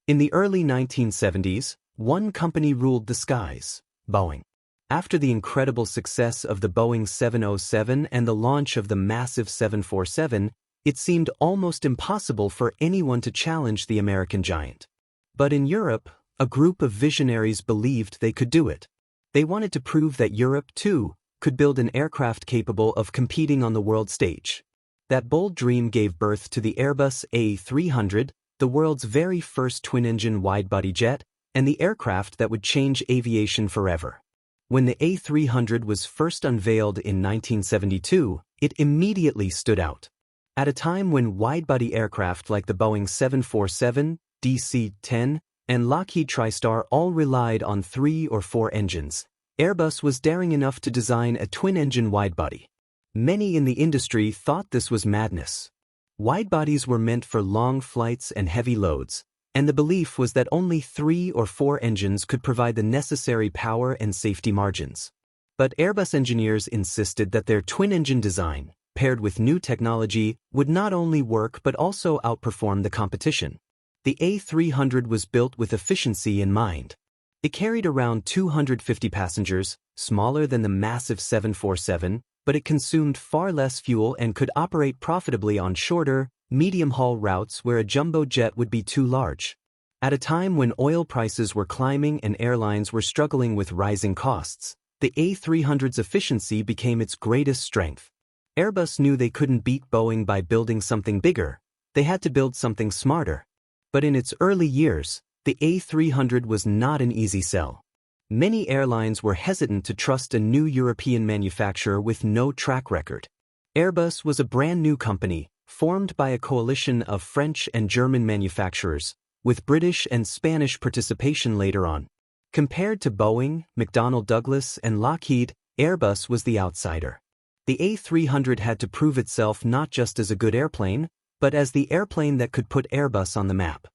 In the early 1970s, one company ruled the skies: Boeing. After the incredible success of the Boeing 707 and the launch of the massive 747, it seemed almost impossible for anyone to challenge the American giant. But in Europe, a group of visionaries believed they could do it. They wanted to prove that Europe, too, could build an aircraft capable of competing on the world stage. That bold dream gave birth to the Airbus A300, the world's very first twin-engine widebody jet, and the aircraft that would change aviation forever. When the A300 was first unveiled in 1972, it immediately stood out. At a time when widebody aircraft like the Boeing 747, DC-10, and Lockheed TriStar all relied on 3 or 4 engines, Airbus was daring enough to design a twin-engine widebody. Many in the industry thought this was madness. Widebodies were meant for long flights and heavy loads, and the belief was that only 3 or 4 engines could provide the necessary power and safety margins. But Airbus engineers insisted that their twin-engine design, paired with new technology, would not only work but also outperform the competition. The A300 was built with efficiency in mind. It carried around 250 passengers, smaller than the massive 747, but it consumed far less fuel and could operate profitably on shorter, medium-haul routes where a jumbo jet would be too large. At a time when oil prices were climbing and airlines were struggling with rising costs, the A300's efficiency became its greatest strength. Airbus knew they couldn't beat Boeing by building something bigger. They had to build something smarter. But in its early years, the A300 was not an easy sell. Many airlines were hesitant to trust a new European manufacturer with no track record. Airbus was a brand new company, formed by a coalition of French and German manufacturers, with British and Spanish participation later on. Compared to Boeing, McDonnell Douglas, and Lockheed, Airbus was the outsider. The A300 had to prove itself not just as a good airplane, but as the airplane that could put Airbus on the map.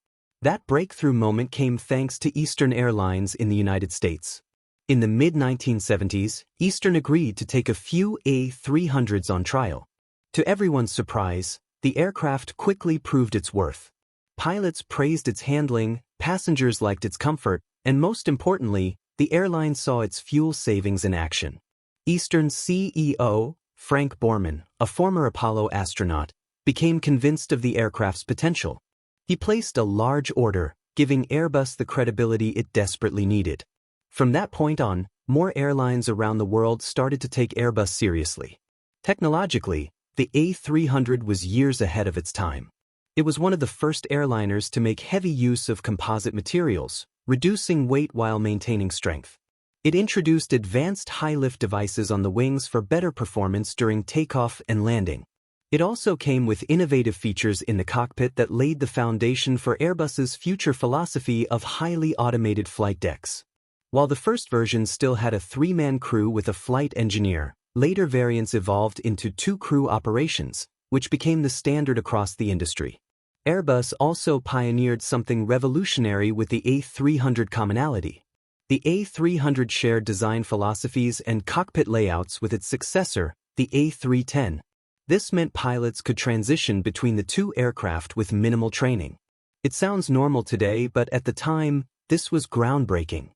That breakthrough moment came thanks to Eastern Airlines in the United States. In the mid-1970s, Eastern agreed to take a few A300s on trial. To everyone's surprise, the aircraft quickly proved its worth. Pilots praised its handling, passengers liked its comfort, and most importantly, the airline saw its fuel savings in action. Eastern's CEO, Frank Borman, a former Apollo astronaut, became convinced of the aircraft's potential. He placed a large order, giving Airbus the credibility it desperately needed. From that point on, more airlines around the world started to take Airbus seriously. Technologically, the A300 was years ahead of its time. It was one of the first airliners to make heavy use of composite materials, reducing weight while maintaining strength. It introduced advanced high-lift devices on the wings for better performance during takeoff and landing. It also came with innovative features in the cockpit that laid the foundation for Airbus's future philosophy of highly automated flight decks. While the first version still had a 3-man crew with a flight engineer, later variants evolved into 2-crew operations, which became the standard across the industry. Airbus also pioneered something revolutionary with the A300 commonality. The A300 shared design philosophies and cockpit layouts with its successor, the A310. This meant pilots could transition between the two aircraft with minimal training. It sounds normal today, but at the time, this was groundbreaking.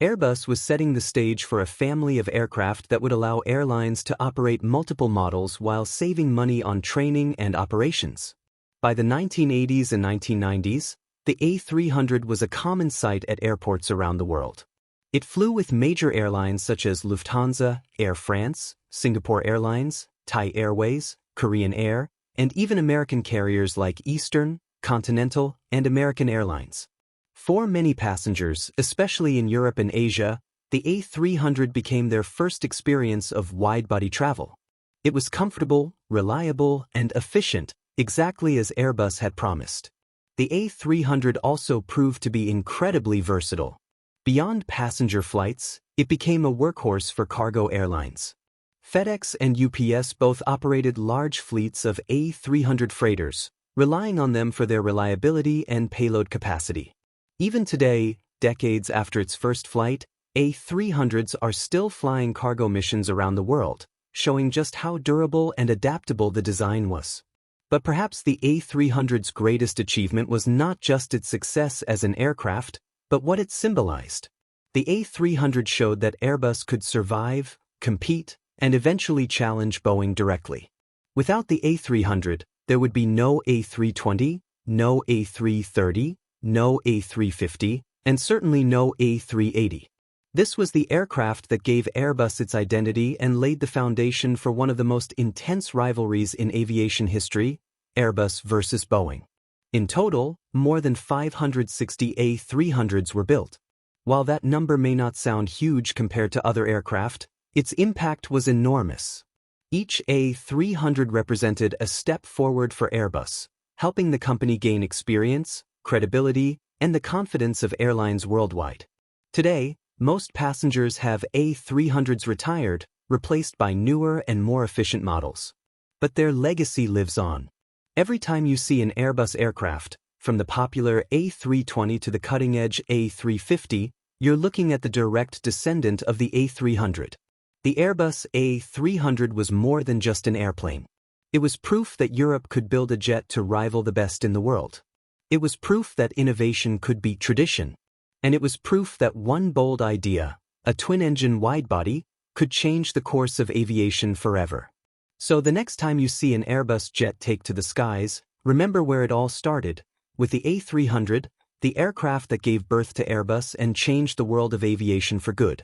Airbus was setting the stage for a family of aircraft that would allow airlines to operate multiple models while saving money on training and operations. By the 1980s and 1990s, the A300 was a common sight at airports around the world. It flew with major airlines such as Lufthansa, Air France, Singapore Airlines, Thai Airways, Korean Air, and even American carriers like Eastern, Continental, and American Airlines. For many passengers, especially in Europe and Asia, the A300 became their first experience of wide-body travel. It was comfortable, reliable, and efficient, exactly as Airbus had promised. The A300 also proved to be incredibly versatile. Beyond passenger flights, it became a workhorse for cargo airlines. FedEx and UPS both operated large fleets of A300 freighters, relying on them for their reliability and payload capacity. Even today, decades after its first flight, A300s are still flying cargo missions around the world, showing just how durable and adaptable the design was. But perhaps the A300's greatest achievement was not just its success as an aircraft, but what it symbolized. The A300 showed that Airbus could survive, compete, and eventually challenge Boeing directly. Without the A300, there would be no A320, no A330, no A350, and certainly no A380. This was the aircraft that gave Airbus its identity and laid the foundation for one of the most intense rivalries in aviation history, Airbus versus Boeing. In total, more than 560 A300s were built. While that number may not sound huge compared to other aircraft, its impact was enormous. Each A300 represented a step forward for Airbus, helping the company gain experience, credibility, and the confidence of airlines worldwide. Today, most passengers have A300s retired, replaced by newer and more efficient models. But their legacy lives on. Every time you see an Airbus aircraft, from the popular A320 to the cutting-edge A350, you're looking at the direct descendant of the A300. The Airbus A300 was more than just an airplane. It was proof that Europe could build a jet to rival the best in the world. It was proof that innovation could beat tradition. And it was proof that one bold idea, a twin-engine widebody, could change the course of aviation forever. So the next time you see an Airbus jet take to the skies, remember where it all started, with the A300, the aircraft that gave birth to Airbus and changed the world of aviation for good.